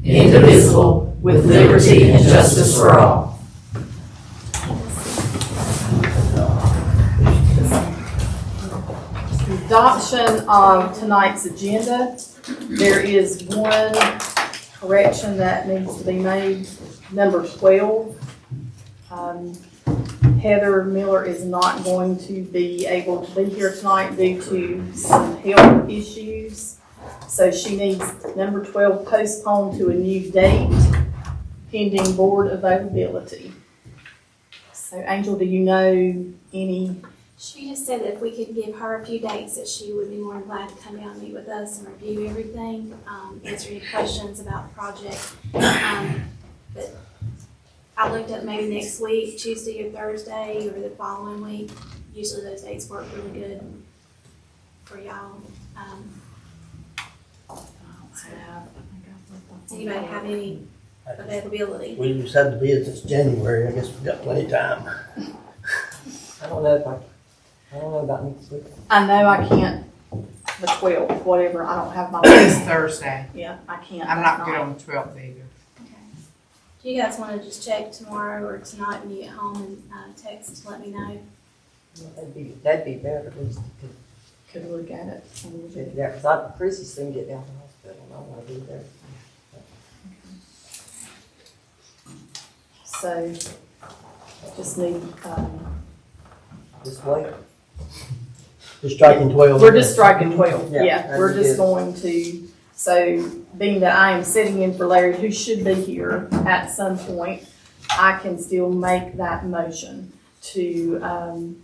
indivisible, with liberty and justice for all. Adoption of tonight's agenda. There is one correction that needs to be made. Number 12. Heather Miller is not going to be able to be here tonight due to some health issues. So she needs number 12 postponed to a new date pending board availability. So Angel, do you know any? She just said that if we could give her a few dates that she would be more than glad to come down and meet with us and review everything, answer any questions about the project. But I looked up maybe next week, Tuesday or Thursday or the following week. Usually those dates work really good for y'all. Anybody have any availability? We just had to be at this January. I guess we've got plenty of time. I don't know about next week. I know I can't, the 12th, whatever, I don't have my. It's Thursday. Yeah, I can't. I'm not good on the 12th either. Okay. Do you guys want to just check tomorrow or tonight when you get home and text to let me know? That'd be better, at least. Could look at it. Yeah, because Chrissy's soon get down to the hospital, and I want to be there. So, just need, Just wait. Just striking 12. we're just striking 12, Yeah, yeah, that'd we're be just good. going to, so being that I am sitting in for Larry, who should be here at some point, I can still make that motion to,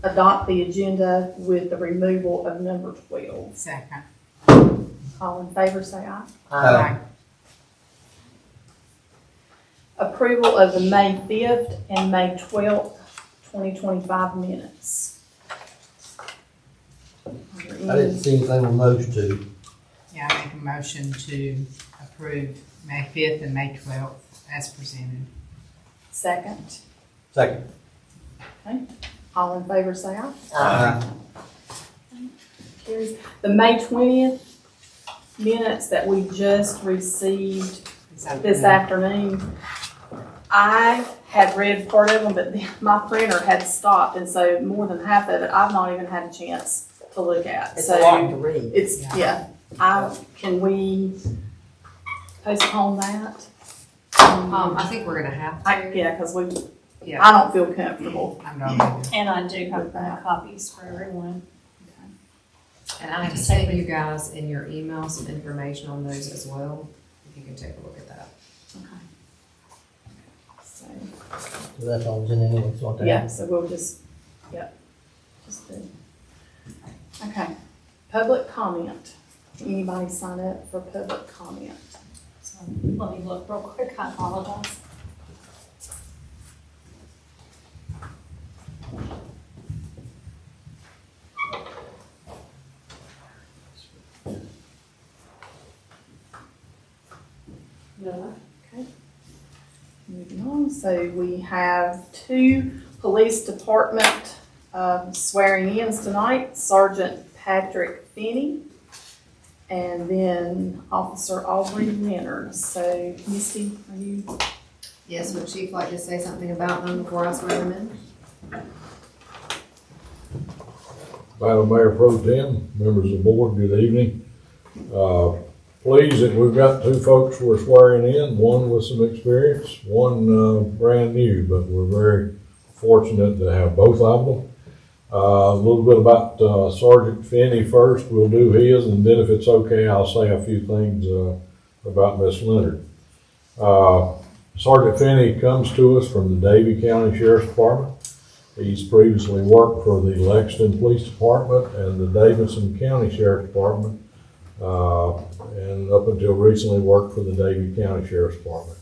adopt the agenda with the removal of number 12. Second. All in favor, say aye. Aye. Approval of the May 5th and May 12th, 2025 minutes. I didn't see anything on those two. Yeah, I make a motion to approve May 5th and May 12th as presented. Second. Second. Okay. All in favor, say aye. Aye. Carries. The May 20th minutes that we just received this afternoon, I had read part of them, but my printer had stopped, and so more than half of it, I've not even had a chance to look at. It's So a lot to read. it's, yeah, can we postpone that? I think we're gonna have to. Yeah, because Yeah. I don't feel comfortable. I'm not either. And I do have copies for everyone. And I can send you guys in your email some information on those as well, if you can take a look at that. Okay. So, So that's all in anyway. So what yeah, so we'll just, just do. Okay, public comment. Anybody sign up for public comment? So let me look real quick. I apologize. Okay. Moving on, so we have 2 police department swearing-ins tonight, Sergeant Patrick Finnie, and then Officer Aubreigh Leonard. So, Misty, are you? Yes, would Chief like to say something about them before I swear them in? Madam Mayor Pro Tem, members of the board, good evening. Pleased that we've got 2 folks we're swearing in, one with some experience, one brand new, but we're very fortunate to have both of them. A little bit about Sergeant Finnie first. We'll do his, and then if it's okay, I'll say a few things about Miss Leonard. Sergeant Finnie comes to us from the Davie County Sheriff's Department. He's previously worked for the Lexington Police Department and the Davidson County Sheriff's Department, and up until recently worked for the Davie County Sheriff's Department.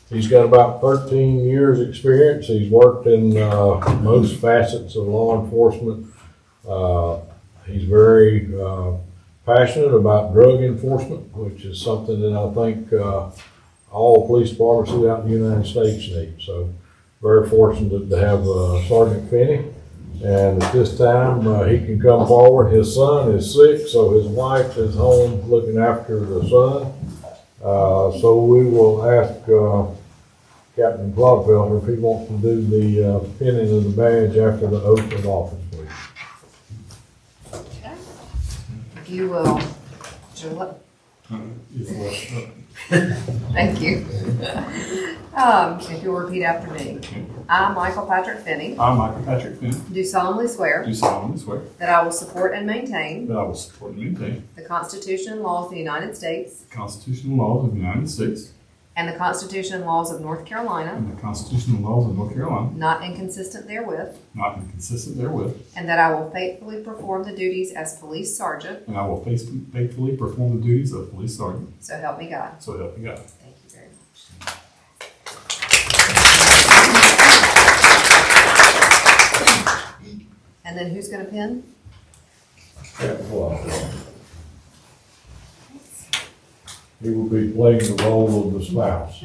He's got about 13 years experience. He's worked in most facets of law enforcement. He's very passionate about drug enforcement, which is something that I think all police departments throughout the United States need. So very fortunate to have Sergeant Finnie. And at this time, he can come forward. His son is sick, so his wife is home looking after the son. So we will ask, Captain Clodfelter if he wants to do the, pinning of the badge after the oath of office, please. Okay. If you will, thank you. If you'll repeat after me. I, Michael Patrick Finnie, I, Michael Patrick Finnie, do solemnly swear do solemnly swear that I will support and maintain that I will support and maintain the Constitution and laws of the United States the Constitution and laws of the United States and the Constitution and laws of North Carolina, and the Constitution and laws of North Carolina, not inconsistent therewith, not inconsistent therewith, and that I will faithfully perform the duties as police sergeant, and I will faithfully perform the duties of police sergeant, so help me God. so help me God. Thank you very much. And then who's gonna pin? Captain Clodfelter. He will be playing the role of the spouse.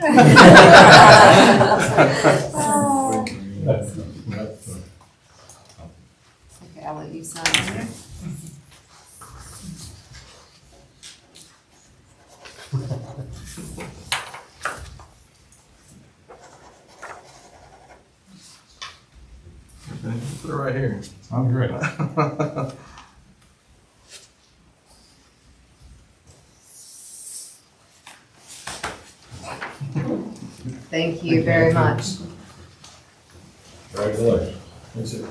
Okay, I'll let you sign here. Put it right here. Sounds great. Thank you very much. Congratulations. That's it.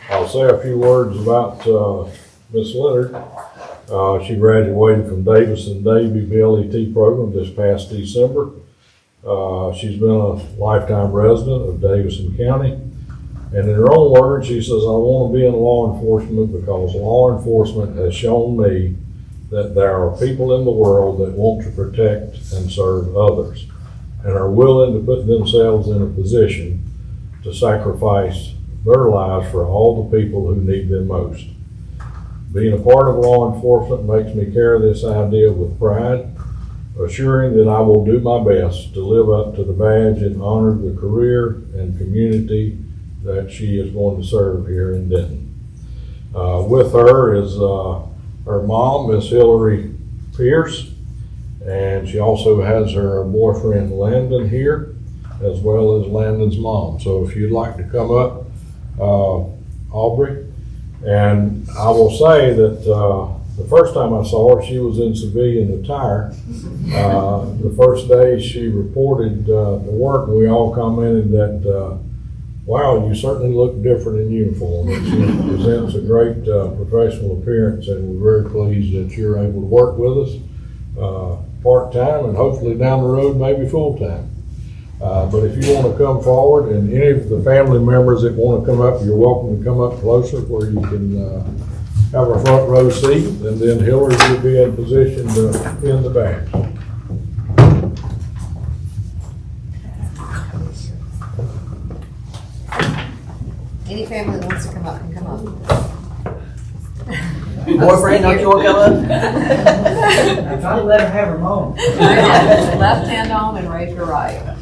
I'll say a few words about Miss Leonard. She graduated from Davidson Navy BLET program this past December. She's been a lifetime resident of Davidson County. And in her own words, she says, I want to be in law enforcement because law enforcement has shown me that there are people in the world that want to protect and serve others and are willing to put themselves in a position to sacrifice their lives for all the people who need them most. Being a part of law enforcement makes me carry this idea with pride, assuring that I will do my best to live up to the badge and honor the career and community that she is going to serve here in Denton. With her is her mom, Miss Hillary Pierce, and she also has her boyfriend Landon here, as well as Landon's mom. So if you'd like to come up, Aubreigh. And I will say that the first time I saw her, she was in civilian attire. The first day she reported to work, and we all commented that, wow, you certainly look different in uniform. And she presents a great professional appearance, and we're very pleased that you're able to work with us part-time and hopefully down the road, maybe full-time. But if you want to come forward, and any of the family members that want to come up, you're welcome to come up closer where you can have a front row seat, and then Hillary will be in position to pin the badge. Any family that wants to come up can come up. Boyfriend, don't you want to come up? Try to let her have her moment. Left hand on and raise your right.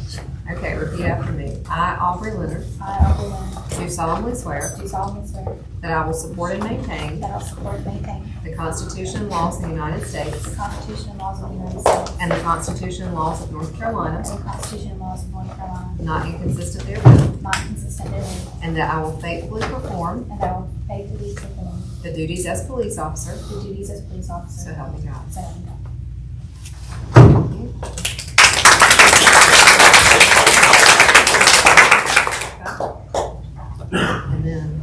Okay, repeat after me. I, Aubreigh Leonard, I, Aubreigh Leonard, do solemnly swear do solemnly swear that I will support and maintain that I will support and maintain the Constitution and laws of the United States the Constitution and laws of the United States and the Constitution and laws of North Carolina, and the Constitution and laws of North Carolina, not inconsistent therewith, not inconsistent therewith, and that I will faithfully perform and that I will faithfully perform the duties as police officer, the duties as police so officer. help me God. So help me God. And then.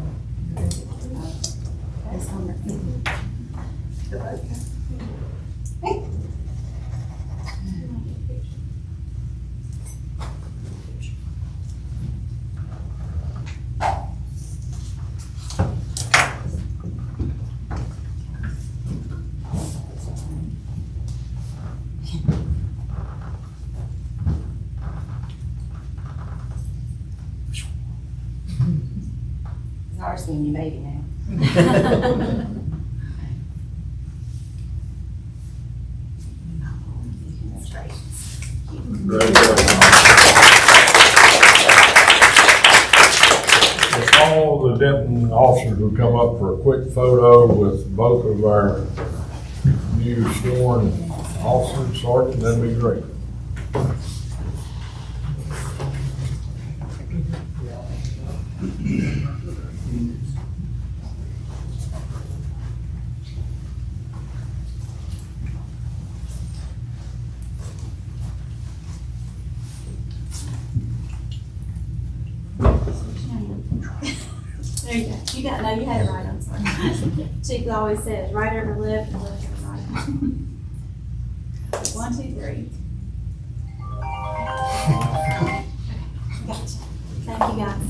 I've seen you baby now. If all the Denton officers would come up for a quick photo with both of our new you sworn officer, sergeant, that'd be great. There you go. You got, no, you had it right, I'm sorry. Chief always says, right over left and left over right. 1, 2, 3. Gotcha. Thank you, guys.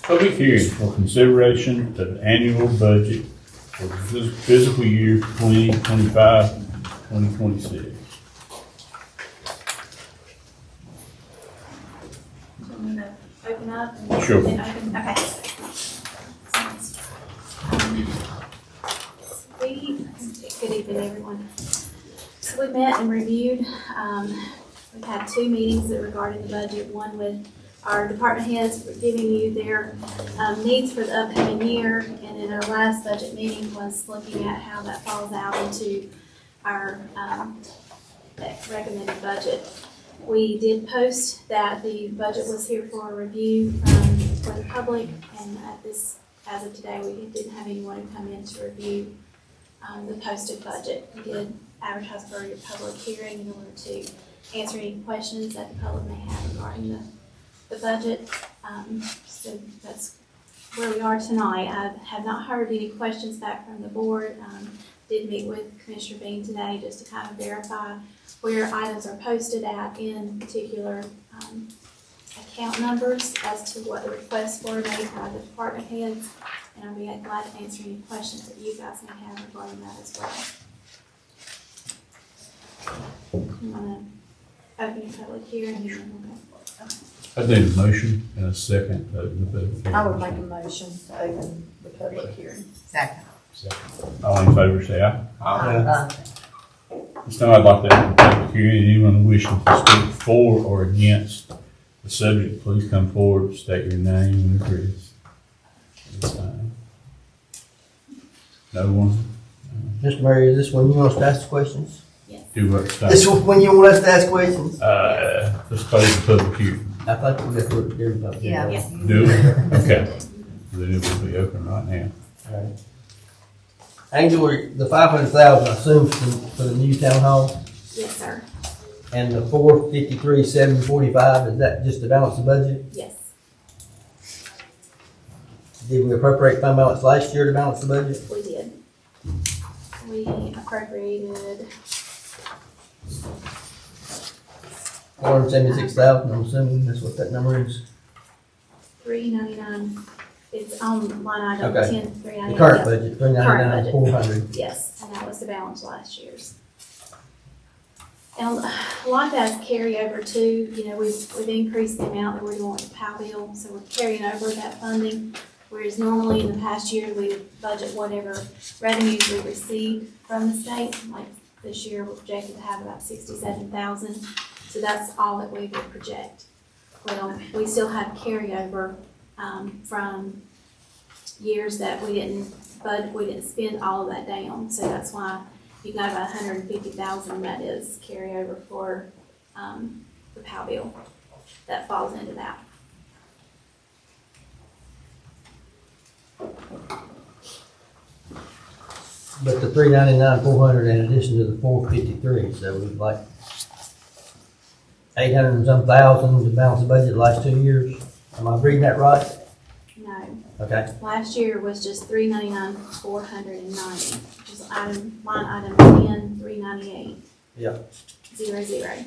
Public hearing for consideration of annual budget for fiscal year 2025-2026. Do you want me to open up? And Sure. then open? Okay. Good evening, everyone. So we met and reviewed, we've had 2 meetings that regarding the budget, one with our department heads giving you their needs for the upcoming year, and then our last budget meeting was looking at how that falls out into our recommended budget. We did post that the budget was here for a review for the public, and as of today, we didn't have anyone come in to review the posted budget. We did advertise for a public hearing in order to answer any questions that the public may have regarding the budget. So that's where we are tonight. I have not heard any questions back from the board. Did meet with Commissioner Bean today just to kind of verify where items are posted at, in particular account numbers as to what the requests were made by the department heads. And I'll be glad to answer any questions that you guys may have regarding that as well. You want to open your public hearing? Okay. I need a motion and a second to open the public hearing. I would make a motion to open the public hearing. Second. All in favor, say aye. Uh, This time I'd like to open the public hearing. Anyone wishing to speak for or against the subject, please come forward, state your name and address. This time. No one? Mr. Murray, is this when you want us to ask questions? Do what stop. This is when you want us to ask questions? Let's close the public hearing. I thought you got to do it about Yeah. Do it? Okay. Then it will be open right now. Alright. Angela, the 500,000, I assume for the new town hall, Yes, sir. and the 453,745, is that just to balance the budget? Yes. Did we appropriate fund balance last year to balance the budget? We did. We appropriated 476,000, I'm assuming that's what that number is. $399. It's on line item Okay. 10,399. The current budget, 399, 400. Yes, and that was the balance last year's. And a lot of that's carryover too. You know, we've increased the amount that we're doing with the POW bill, so we're carrying over that funding. Whereas normally in the past year, we would budget whatever revenues we received from the state. Like this year, we're projected to have about 67,000. So that's all that we would project. Well, we still have carryover from years that we didn't spend all of that down. So that's why you've got about 150,000 that is carryover for the POW bill that falls into that. But the 399, 400 in addition to the 453, so it was like 800 and some thousand to balance the budget the last 2 years. Am I reading that right? No, Okay. last year was just $399,490, which is line item 10,398. Yep. 00.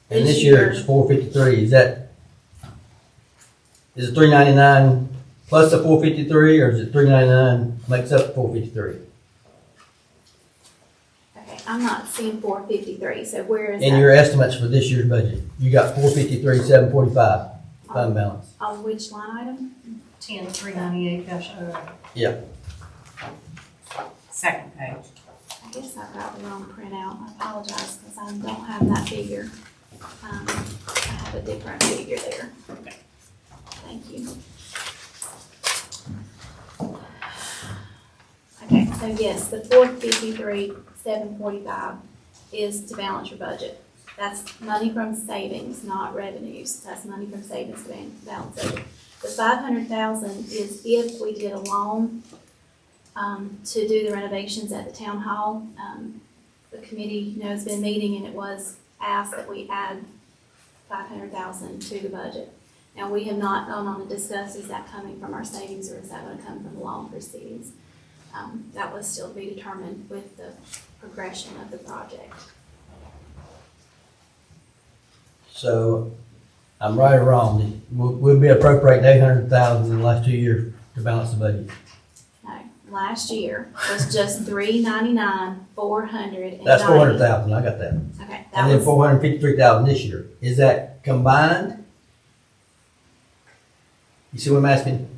And this year it's 453, is it 399 plus the 453, or is it 399 makes up 453? Okay, I'm not seeing 453, so where is that? In your estimates for this year's budget, you got 453, 745 fund balance. On which line item? 10,398-08. Yeah. Second page. I guess I got the wrong printout. I apologize because I don't have that figure. I have a different figure there. Thank you. Okay, so yes, the 453,745 is to balance your budget. That's money from savings, not revenues. That's money from savings to balance it. The 500,000 is if we did a loan to do the renovations at the town hall. The committee, has been meeting, and it was asked that we add 500,000 to the budget. Now, we have not gone on to discuss, is that coming from our savings or is that going to come from the loan proceeds? That was still to be determined with the progression of the project. So, I'm right or wrong, we'll be appropriating 800,000 in the last 2 years to balance the budget. No, last year was just 399, 490. That's 400,000, I got that. Okay, that And then was, 453,000 this year. Is that combined? You see what I'm asking?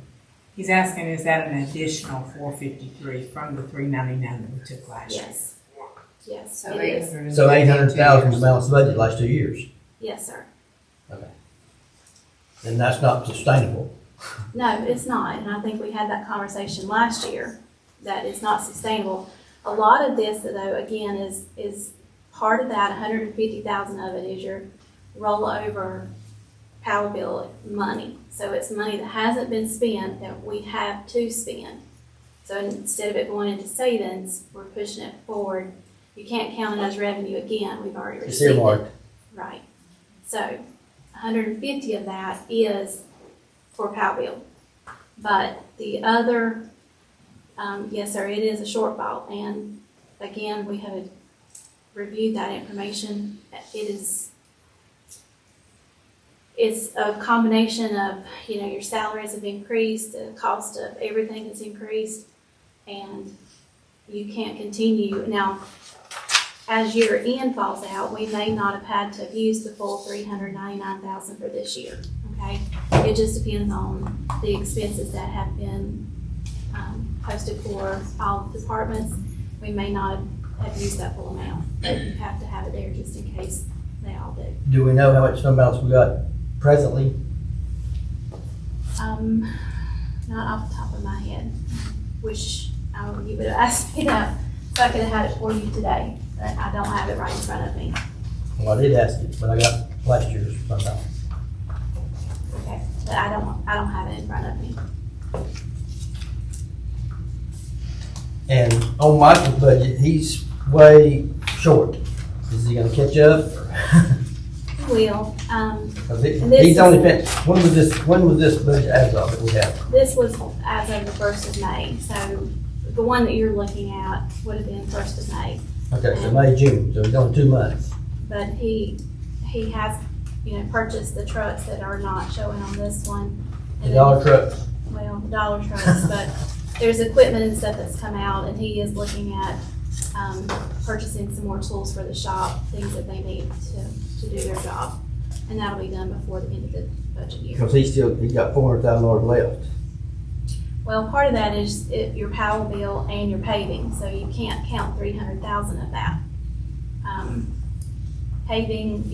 He's asking, is that an additional 453 from the 399 that we took last year? yes. Yes, So it is. 800. So 800,000 to balance the budget last 2 years. Yes, sir. And that's not sustainable. No, it's not, and I think we had that conversation last year, that it's not sustainable. A lot of this, though, again, is part of that, 150,000 of it is your rollover power bill money. So it's money that hasn't been spent that we have to spend. So instead of it going into savings, we're pushing it forward. You can't count it as revenue again, we've already It's received it. earmarked. Right. So 150 of that is for power bill. But the other, yes, sir, it is a shortfall. And again, we have reviewed that information. It's a combination of, your salaries have increased, the cost of everything has increased, and you can't continue. Now, as year end falls out, we may not have had to have used the full 399,000 for this year, okay? It just depends on the expenses that have been posted for all the departments. We may not have used that full amount, but you have to have it there just in case they all do. Do we know how much fund balance we got presently? Not off the top of my head. Wish you would have asked me that so I could have had it for you today, but I don't have it right in front of me. Well, I did ask it, but I got last year's fund balance. Okay, but I don't have it in front of me. And on Michael's budget, he's way short. Is he gonna catch up? Will, 'Cause And this he's is- only spent, when was this budget as of that we have? this was as of the 1st of May, so the one that you're looking at would have been 1st of May. Okay, so May, June, so it's only 2 months. But he has, purchased the trucks that are not showing on this one. The And dollar then- trucks, Well, the dollar trucks, but there's equipment and stuff that's come out, and he is looking at, purchasing some more tools for the shop, things that they need to do their job. And that'll be done before the end of the budget year. because he's got $400,000 left. Well, part of that is your power bill and your paving, so you can't count 300,000 of that. Paving,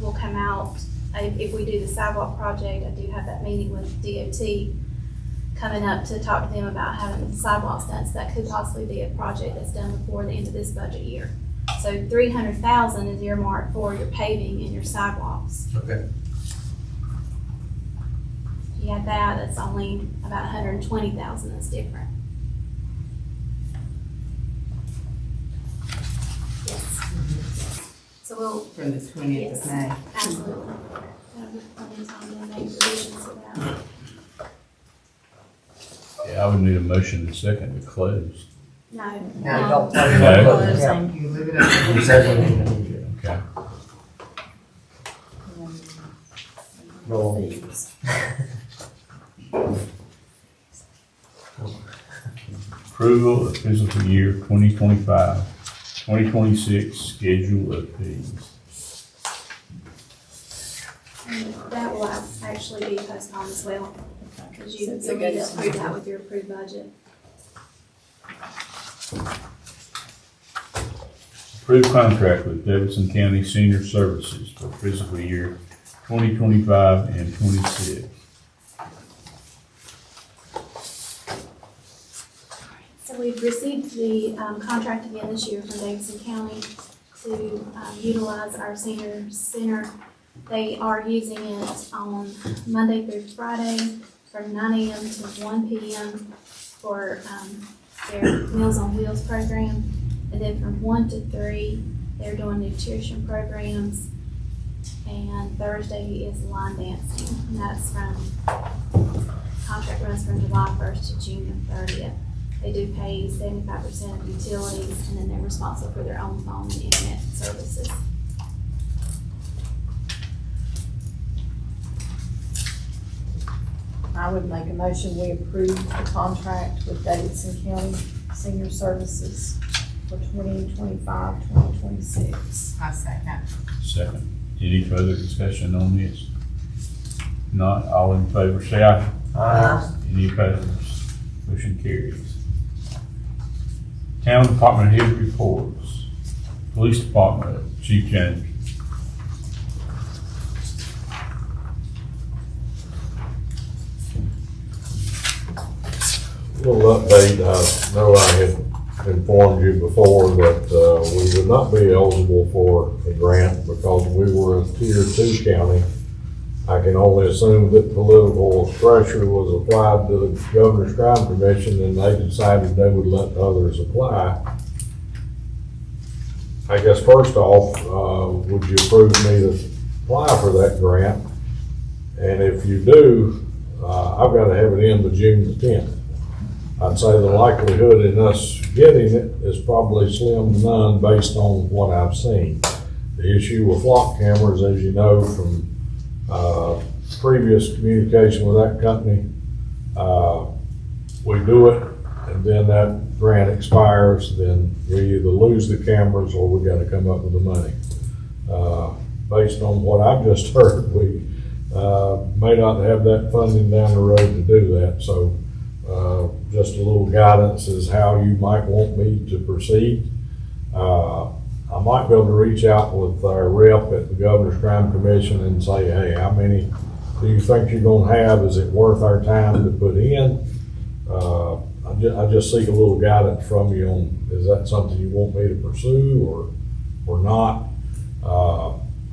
will come out, if we do the sidewalk project, I do have that meeting with DOT coming up to talk to them about having the sidewalks done, so that could possibly be a project that's done before the end of this budget year. So 300,000 is earmarked for your paving and your sidewalks. Okay. If you add that, it's only about 120,000 that's different. Yes. So we'll, From the 20th of May. absolutely. That'll be plenty of time to make revisions to that. Yeah, I would need a motion and second to close. No. No, don't. No. You leave it up. Okay. Roll. fees. Approval of fiscal year 2025, 2026 schedule of fees. And that will actually be postponed as well, because you Since you'll it need to goes approve to- that with your approved budget. Approved contract with Davidson County Senior Services for fiscal year 2025 and 26. So we've received the contract again this year from Davidson County to utilize our senior center. They are using it on Monday through Friday from 9 a.m. to 1 p.m. for their Meals on Wheels program. And then from 1 to 3, they're doing nutrition programs. And Thursday is line dancing. And that's contract runs from July 1st to June 30th. They do pay 75% of utilities, and then they're responsible for their own phone and internet services. I would make a motion, we approve the contract with Davidson County Senior Services for 2025, 2026. I second. Second. Any further discussion on this? Not all in favor, say aye. Aye. Any opposed? Motion carries. Town Department Head reports. Police Department, Chief James. Little update, I know I had informed you before that we would not be eligible for the grant because we were a tier 2 county. I can only assume that political pressure was applied to the Governor's Crime Commission and they decided they would let others apply. I guess first off, would you approve me to apply for that grant? And if you do, I've got to have it in by June the 10th. I'd say the likelihood in us getting it is probably slim to none based on what I've seen. The issue with flock cameras, as you know from previous communication with that company, we do it and then that grant expires, then we either lose the cameras or we got to come up with the money. Based on what I've just heard, we may not have that funding down the road to do that. So just a little guidance is how you might want me to proceed. I might be able to reach out with our rep at the Governor's Crime Commission and say, hey, how many do you think you're going to have? Is it worth our time to put in? I just seek a little guidance from you on, is that something you want me to pursue or not?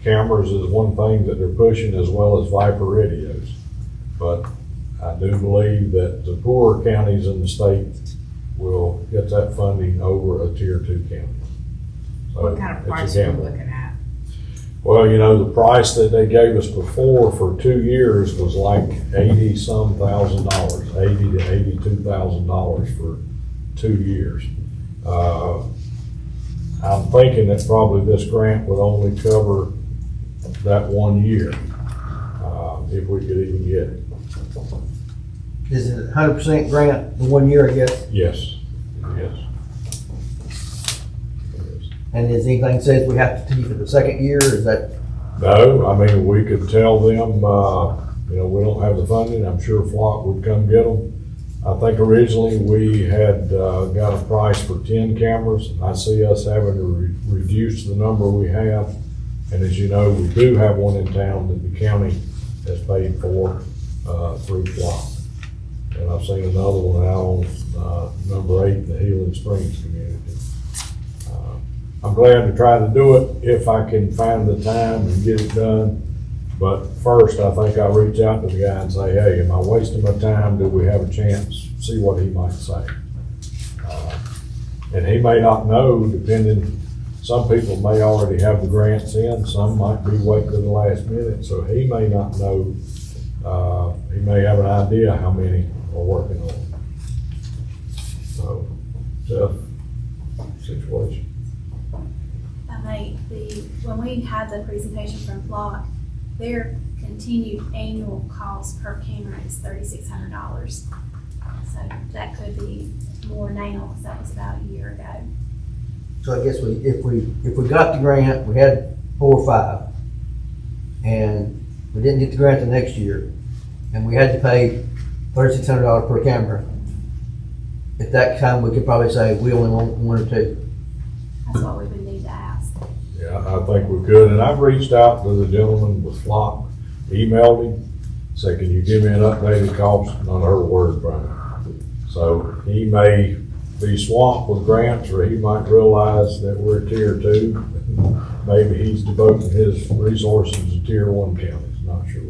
Cameras is one thing that they're pushing as well as Viper radios. But I do believe that the poorer counties in the state will get that funding over a tier 2 county. So What kind of it's a price are you gamble. looking at? Well, you know, the price that they gave us before for 2 years was like $80-some thousand, $80,000 to $82,000 for 2 years. I'm thinking that probably this grant would only cover that 1 year, if we could even get it. Is it 100% grant the 1 year, I guess? Yes, yes. And is anything says we have to teach for the second year, is that? No, I mean, we could tell them, you know, we don't have the funding. I'm sure Flock would come get them. I think originally we had got a price for 10 cameras. I see us having to reduce the number we have. And as you know, we do have one in town that the county has paid for through Flock. And I've seen another one out on number 8 in the Healing Springs community. I'm glad to try to do it if I can find the time and get it done. But first, I think I'll reach out to the guy and say, hey, am I wasting my time? Do we have a chance? See what he might say. And he may not know, depending, some people may already have the grants in, some might be waiting to the last minute, so he may not know. He may have an idea how many are working on it. So, tough situation. When we had the presentation from Flock, their continued annual cost per camera is $3,600. So that could be more now, because that was about a year ago. So I guess if we got the grant, we had 4 or 5, and we didn't get the grant the next year, and we had to pay $3,600 per camera, at that time, we could probably say we only want 1 or 2. That's what we would need to ask. Yeah, I think we could, and I've reached out to the gentleman with Flock, emailed him, said, can you give me an updated cost? Not heard a word from him. So he may be swamped with grants, or he might realize that we're tier 2. Maybe he's devoting his resources to tier 1 counties, not sure.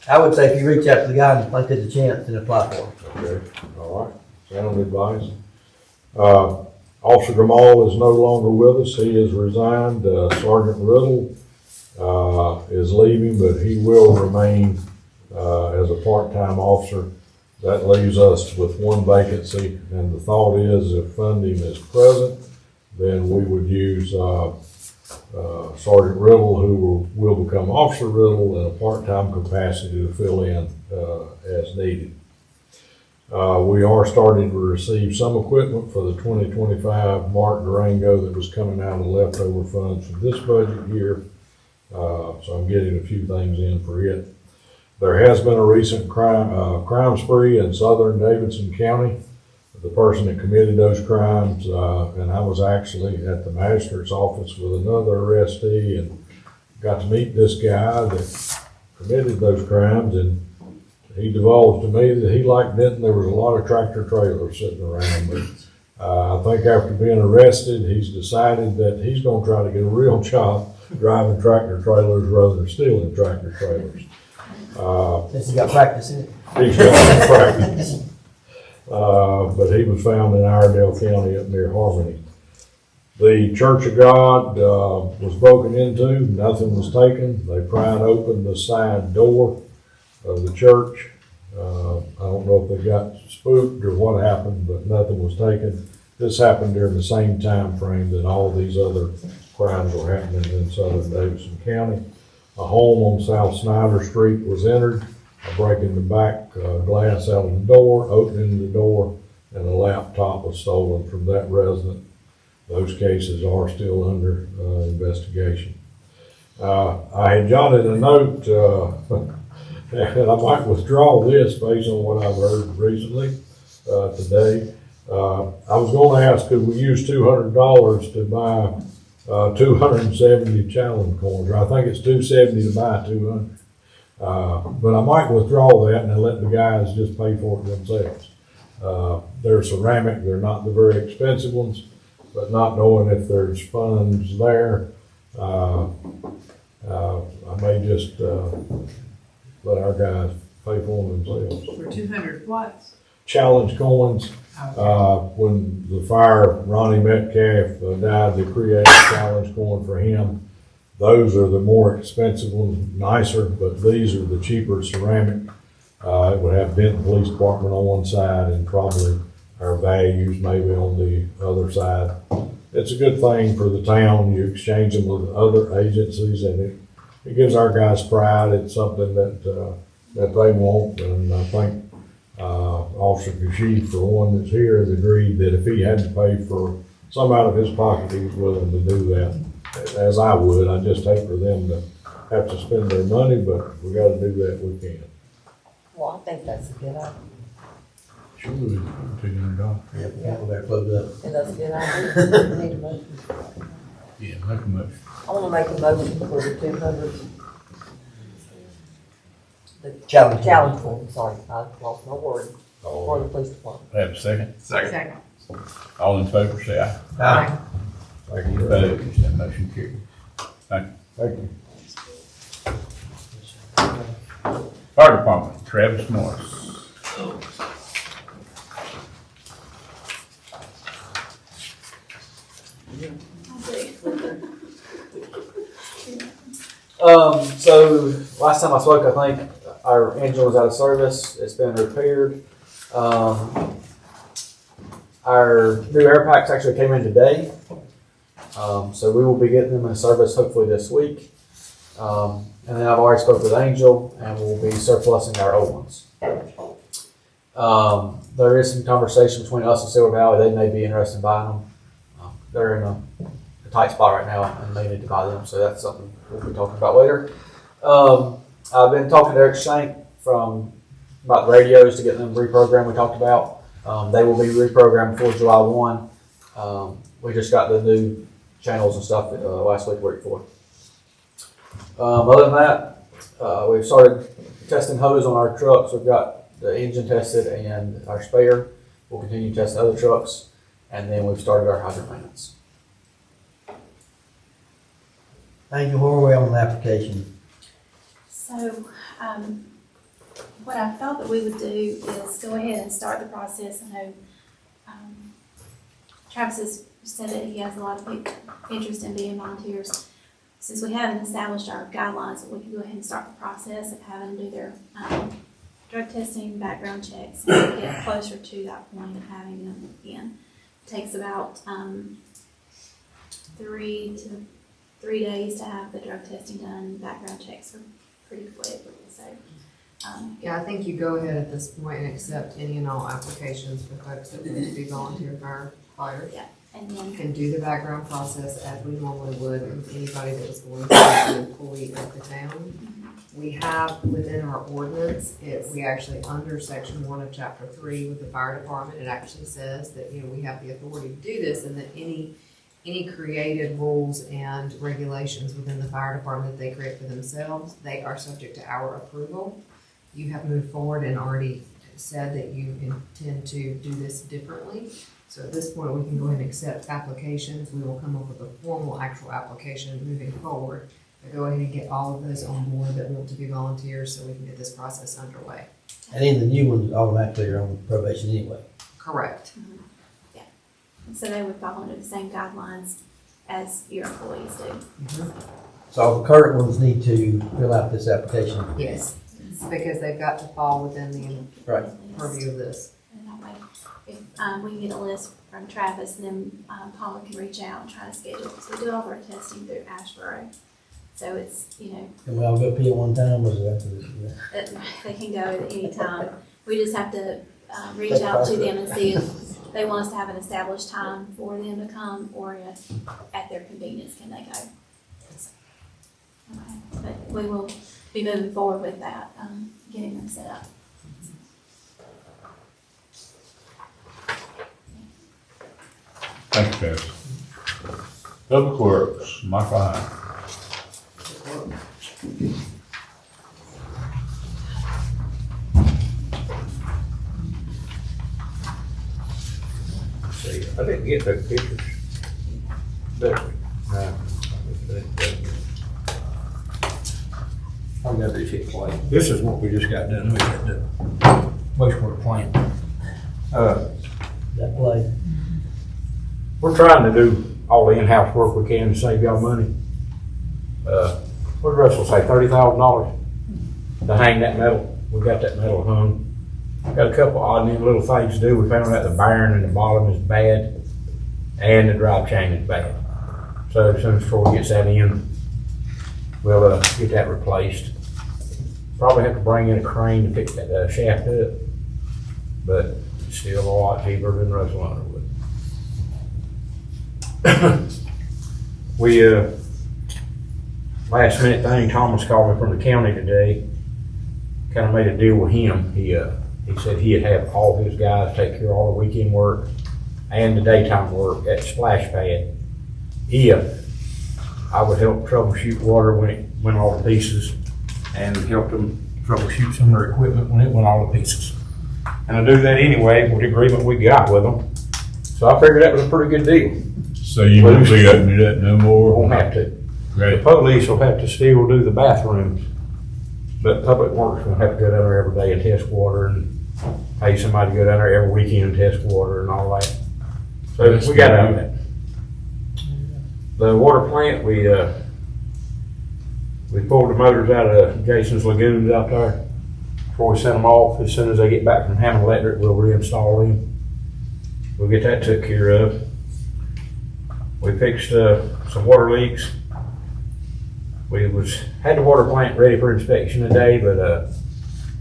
I would say if you reach out to the guy and think there's a chance, then apply for it. Okay, all right, sound advice. Officer Gamal is no longer with us, he has resigned. Sergeant Riddle is leaving, but he will remain as a part-time officer. That leaves us with 1 vacancy, and the thought is if funding is present, then we would use Sergeant Riddle, who will become Officer Riddle in a part-time capacity to fill in as needed. We are starting to receive some equipment for the 2025 Mark Durango that was coming out of leftover funds from this budget year. So I'm getting a few things in for it. There has been a recent crime spree in southern Davidson County. The person that committed those crimes, and I was actually at the magistrate's office with another arrestee and got to meet this guy that committed those crimes, and he divulged to me that he liked Denton. There was a lot of tractor trailers sitting around, but I think after being arrested, he's decided that he's going to try to get a real job driving tractor trailers rather than stealing tractor trailers. Since he got practice in it. He's got some practice. But he was found in Iredell County up near Harmony. The Church of God was broken into, nothing was taken. They pried open the side door of the church. I don't know if they got spooked or what happened, but nothing was taken. This happened during the same time frame that all these other crimes were happening in southern Davidson County. A home on South Snyder Street was entered, breaking the back glass out of the door, opening the door, and a laptop was stolen from that resident. Those cases are still under investigation. I had jotted a note, and I might withdraw this based on what I've heard recently today. I was going to ask, could we use $200 to buy 270 challenge coins? Or I think it's $270 to buy 200. But I might withdraw that and then let the guys just pay for it themselves. They're ceramic, they're not the very expensive ones, but not knowing if there's funds there, I may just let our guys pay for them themselves. For 200 what? Challenge coins. Okay. When the fire, Ronnie Metcalf died, they created a challenge coin for him. Those are the more expensive ones, nicer, but these are the cheaper ceramic. It would have Denton Police Department on one side and probably our values maybe on the other side. It's a good thing for the town. You exchange them with other agencies, and it gives our guys pride. It's something that they want, and I think Officer Kashid, for one that's here, has agreed that if he had to pay for some out of his pocket, he's willing to do that, as I would. I just hate for them to have to spend their money, but we gotta do that, we can. Well, I think that's a good idea. Sure, $200. Yeah, we better close up. And that's a good idea. We need a motion. Yeah, make a motion. I wanna make a motion for the 200. The Challenge. form, sorry, I lost my word, for the police department. Have a second? Second. All in favor, say aye. Aye. Thank you. Opposed, that motion carried. Thank you. Fire Department, Travis Morris. So last time I spoke, I think our engine was out of service. It's been repaired. Our new air packs actually came in today. So we will be getting them in service hopefully this week. And then I've already spoke with Angel and we'll be surplusing our old ones. There is some conversation between us and Silver Valley. They may be interested in buying them. They're in a tight spot right now and they need to buy them. So that's something we'll be talking about later. I've been talking to Eric Shank about the radios to get them reprogrammed we talked about. They will be reprogrammed before July 1. We just got the new channels and stuff last week, week before. Other than that, we've started testing hose on our trucks. We've got the engine tested and our spare. We'll continue to test other trucks. And then we've started our hydrant maintenance. Angel, where are we on the application? So, what I thought that we would do is go ahead and start the process. I know, Travis has said that he has a lot of interest in being volunteers. Since we haven't established our guidelines, we can go ahead and start the process of having to do their, drug testing, background checks, and get closer to that point of having them in. It takes about, 3 days to have the drug testing done. Background checks are pretty quick, so. Yeah, I think you go ahead at this point and accept any and all applications for folks that want to be volunteer firefighters. Yeah, and then. And do the background process as we normally would with anybody that was going to be an employee of the town. We have within our ordinance, we actually under section 1 of chapter 3 with the fire department, it actually says that, we have the authority to do this and that any created rules and regulations within the fire department that they create for themselves, they are subject to our approval. You have moved forward and already said that you intend to do this differently. So at this point, we can go ahead and accept applications. We will come up with a formal actual application moving forward. But go ahead and get all of those on board that want to be volunteers so we can get this process underway. And then the new ones automatically are on probation anyway. Correct. Yeah. So they would fall under the same guidelines as your employees do. So all the current ones need to fill out this application. Yes, because they've got to fall within the Right. purview of this. And that way, if we can get a list from Travis, and then Paula can reach out and try to schedule, because we do all of our testing through Aubreigh. So it's, Can we all go pee at one time, or is it after this? they can go at any time. We just have to reach out to them and see if they want us to have an established time for them to come, or if at their convenience can they go. Okay, but we will be moving forward with that, getting them set up. Thank you, Travis. Public Works, Michael Hine. See, I didn't get those pictures. No. I've got this here plant. This is what we just got done. We got the wastewater plant. That play. We're trying to do all the in-house work we can to save y'all money. What did Russell say, $30,000 to hang that metal? We got that metal hung. Got a couple odd and little things to do. We found out the bearing in the bottom is bad and the drive chain is bad. So as soon as Troy gets that in, we'll get that replaced. Probably have to bring in a crane to pick that shaft up, but it's still a lot cheaper than Russell Underwood. We last minute thing, Thomas called me from the county today, kind of made a deal with him. He said he'd have all his guys take care of all the weekend work and the daytime work at the splash pad if I would help troubleshoot water when it went all to pieces and help them troubleshoot some of their equipment when it went all to pieces. And I do that anyway with the agreement we got with them. So I figured that was a pretty good deal. So you won't be opening it up no more? Won't have to. Great. The police will have to still do the bathrooms, but Public Works will have to go down there every day and test water and pay somebody to go down there every weekend and test water and all that. So we got to do that. The water plant, we pulled the motors out of Jason's lagoons out there before we send them off, as soon as they get back from Hammond Electric, we'll reinstall them. We'll get that took care of. We fixed some water leaks. We had the water plant ready for inspection today, but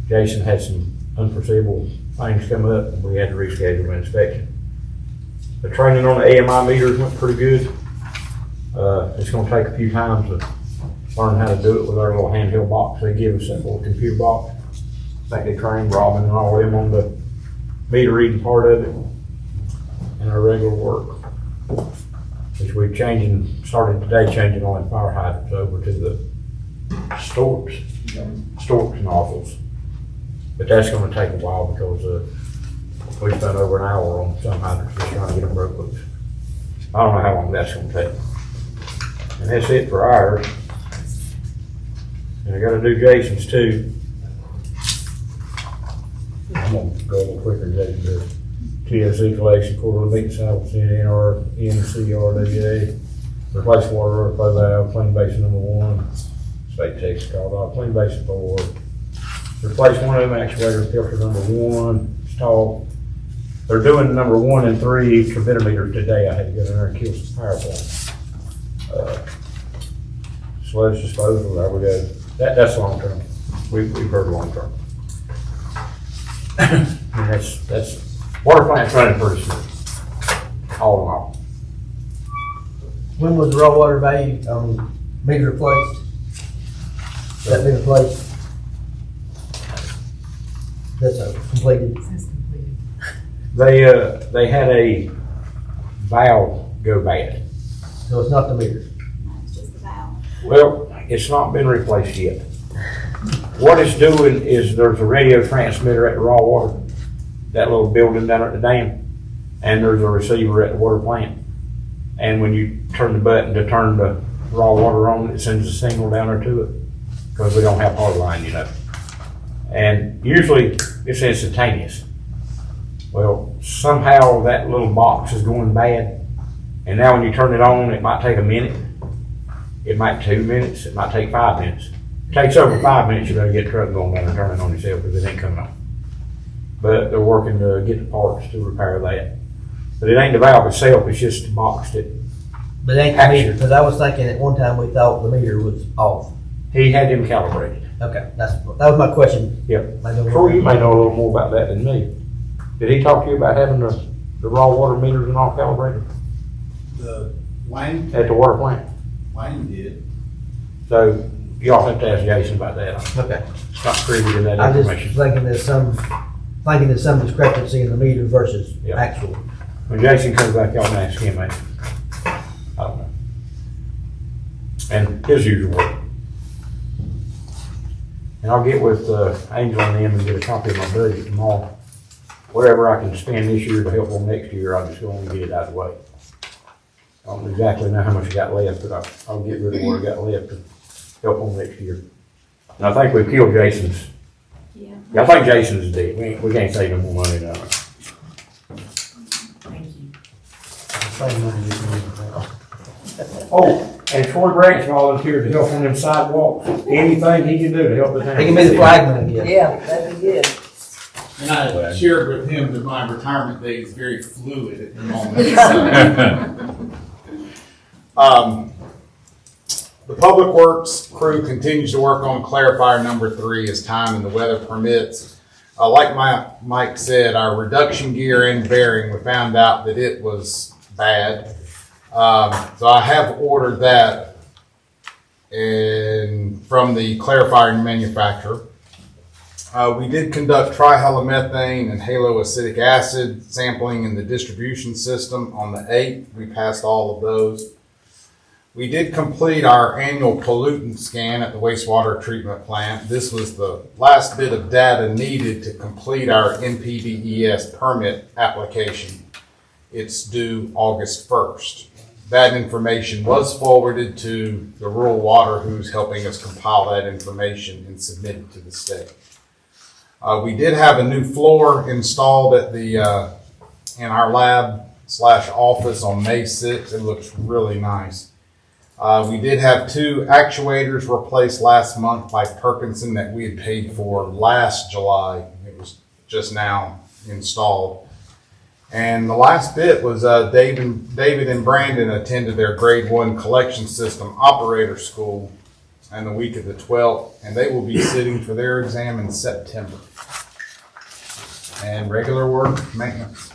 Jason had some unforeseeable things come up, and we had to reschedule the inspection. The training on the AMI meters went pretty good. It's gonna take a few times to learn how to do it with our little handheld box. They give us that little computer box. I think they trained Robin and all of them on the meter reading part of it and our regular work. Which we're started today changing all the fire hydrants over to the storks and nozzles. But that's gonna take a while because we spent over an hour on some hydrants just trying to get them broke loose. I don't know how long that's gonna take. And that's it for ours. And I gotta do Jason's too. I'm gonna go a little quicker than Jason does. TSC collection, quarterly meeting cycle, NCRWA, replace water overflow valve, clean basin number 1, state text called off, clean basin 4, replace one of them actuator filter number 1, install. They're doing number 1 and 3 transmitter meters today. I had to go in there and kill some power points. Sludge disposal, there we go. That's long term. We've heard long term. And that's water plant's running pretty smooth. All in all. When was the raw water value meter replaced? That been replaced? That's completed. That's completed. They had a valve go bad. So it's not the meter. It's just the valve. Well, it's not been replaced yet. What it's doing is there's a radio transmitter at the raw water, that little building down at the dam, and there's a receiver at the water plant. And when you turn the button to turn the raw water on, it sends a signal down there to it, because we don't have power line, you know. And usually it's instantaneous. Well, somehow that little box is going bad, and now when you turn it on, it might take a minute, it might take 2 minutes, it might take 5 minutes. It takes over 5 minutes, you better get the truck going down and turn it on yourself, because it ain't coming on. But they're working to get the parts to repair that. But it ain't the valve itself, it's just the box that. But it ain't the meter, because I was thinking at one time we thought the meter was off. He had them calibrated. Okay, that was my question. Yep. Troy, you may know a little more about that than me. Did he talk to you about having the raw water meters and all calibrated The Wayne, at the water plant? Wayne did. So y'all have to ask Jason about that. Okay. It's not privy to that I'm just information. thinking there's some discrepancy in the meter versus actual. When Jason comes back, y'all can ask him that. I don't know. And his usual work. And I'll get with Angel and them and get a copy of my budget tomorrow. Whatever I can spend this year to help them next year, I'll just go on and get it out of the way. I don't exactly know how much I got left, but I'll get rid of what I got left to help them next year. And I think we've killed Jason's. Yeah. I think Jason's dead. We can't save no more money down there. Thank you. Oh, and Troy Branch volunteered to help on them sidewalks. Anything he can do to help the town. He can be the flagman again. Yeah, that'd be good. And I shared with him that my retirement date is very fluid at the moment. The Public Works crew continues to work on clarifier number 3 as time and the weather permits. Like Mike said, our reduction gear and bearing, we found out that it was bad. So I have ordered that from the clarifier manufacturer. We did conduct trihalomethane and haloacetic acid sampling in the distribution system on the 8th. We passed all of those. We did complete our annual pollutant scan at the wastewater treatment plant. This was the last bit of data needed to complete our NPDES permit application. It's due August 1st. That information was forwarded to the rural water who's helping us compile that information and submit it to the state. We did have a new floor installed at in our lab/office on May 6th. It looks really nice. We did have 2 actuators replaced last month by Perkinson that we had paid for last July. It was just now installed. And the last bit was David and Brandon attended their grade 1 collection system operator school on the week of the 12th, and they will be sitting for their exam in September. And regular work, maintenance.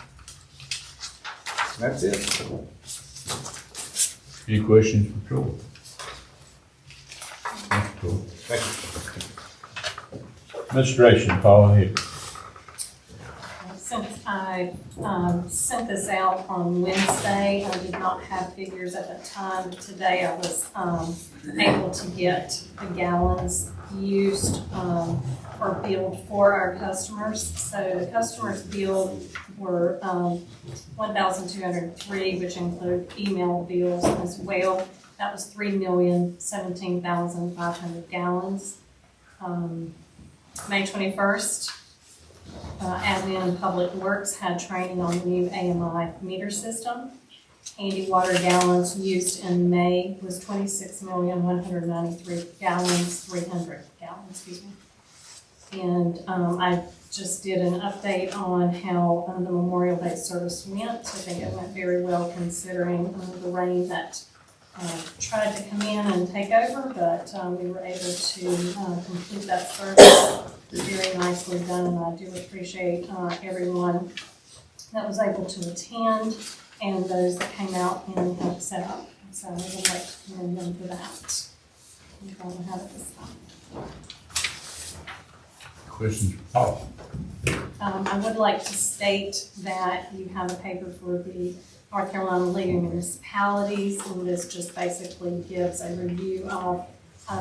That's it. Any questions for Troy? Thank you, Troy. Thank you. Administration, Paul Hick. Since I sent this out on Wednesday, I did not have figures at the time. Today I was able to get the gallons used or billed for our customers. So the customers billed were 1,203, which include email bills as well. That was 3,017,500 gallons. May 21st. Admin Public Works had training on the new AMI meter system. Handy water gallons used in May was 26,193 gallons, 300 gallons, excuse me. And I just did an update on how the Memorial Day service went. I think it went very well considering the rain that tried to come in and take over, but we were able to complete that service. Very nicely done, and I do appreciate everyone that was able to attend and those that came out and helped set up. So I would like to commend them for that. I'm going to have it this time. Questions for Paul? I would like to state that you have a paper for the North Carolina League of Municipalities, and this just basically gives a review of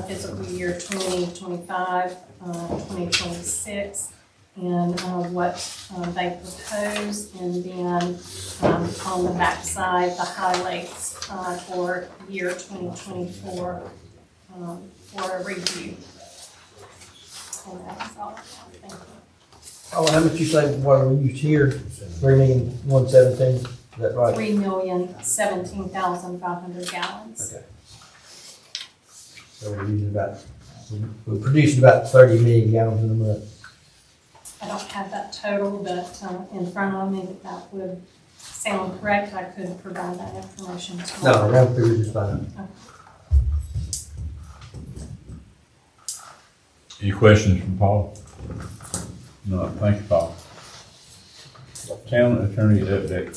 fiscal year 2025, 2026, and what they propose, and then on the back side, the highlights for year 2024 for a review. And that's all I have. Thank you. Oh, how much you say water we used here? 3,117, is that right? 3,017,500 gallons. Okay. So we're producing about 30 million gallons in a month. I don't have that total, but in front of me, if that would sound correct, I could provide that information to you. No, round figures is fine. Any questions from Paul? No, thank you, Paul. Town attorney update.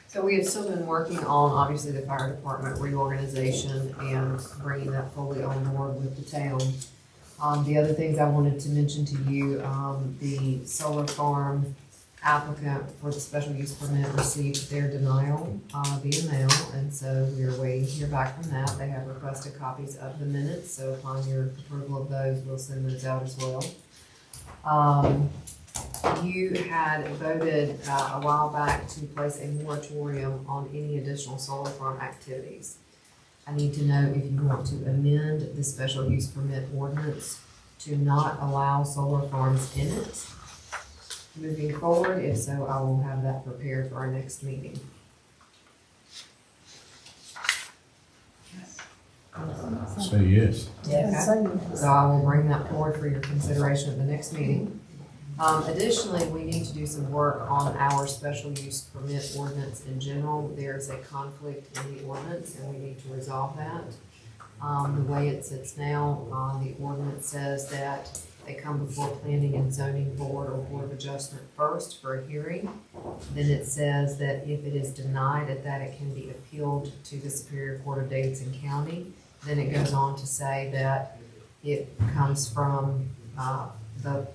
So we have still been working on, obviously, the fire department reorganization and bringing that fully on board with the town. The other things I wanted to mention to you, the solar farm applicant for the special use permit received their denial via mail, and so we are waiting to hear back from that. They have requested copies of the minutes, so upon your approval of those, we'll send those out as well. You had voted a while back to place a moratorium on any additional solar farm activities. I need to know if you want to amend the special use permit ordinance to not allow solar farms in it moving forward. If so, I will have that prepared for our next meeting. Say yes. Yes. So I will bring that forward for your consideration at the next meeting. Additionally, we need to do some work on our special use permit ordinance in general. There's a conflict in the ordinance and we need to resolve that. The way it sits now, the ordinance says that they come before planning and zoning board or board of adjustment first for a hearing. Then it says that if it is denied at that, it can be appealed to the Superior Court of Davidson County. Then it goes on to say that it comes from the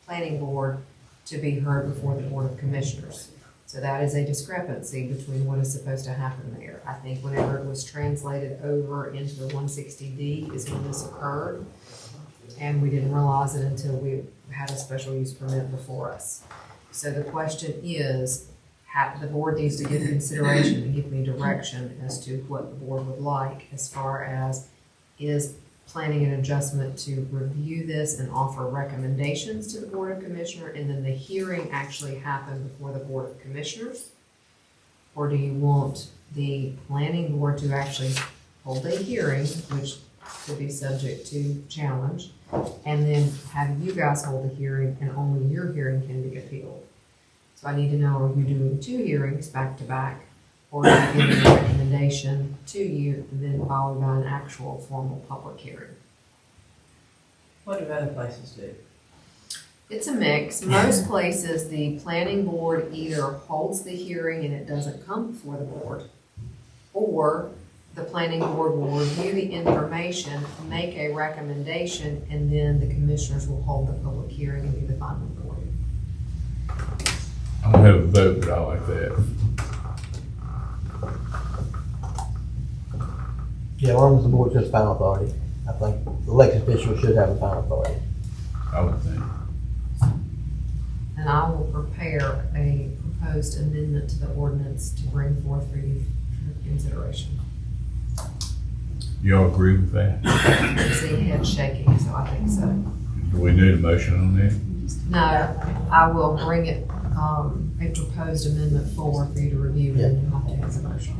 planning board to be heard before the Board of Commissioners. So that is a discrepancy between what is supposed to happen there. I think whenever it was translated over into the 160D is when this occurred. And we didn't realize it until we had a special use permit before us. So the question is, the board needs to give consideration and give me direction as to what the board would like as far as is planning an adjustment to review this and offer recommendations to the Board of Commissioners, and then the hearing actually happen before the Board of Commissioners? Or do you want the planning board to actually hold a hearing, which could be subject to challenge, and then have you guys hold a hearing, and only your hearing can be appealed. So I need to know, are you doing 2 hearings back to back, or are you giving a recommendation to you, and then followed by an actual formal public hearing? What do other places do? It's a mix. Most places, the planning board either holds the hearing and it doesn't come before the board, or the planning board will review the information, make a recommendation, and then the commissioners will hold the public hearing and do the final report. I don't have a vote, but I like that. Yeah, as long as the board has final authority, I think the elected officials should have the final authority. I would think. And I will prepare a proposed amendment to the ordinance to bring forth for you for consideration. You all agree with that? I see head shaking, so I think so. Do we need a motion on that? No, I will bring it, a proposed amendment forward for you to review, and then you'll have to have a motion.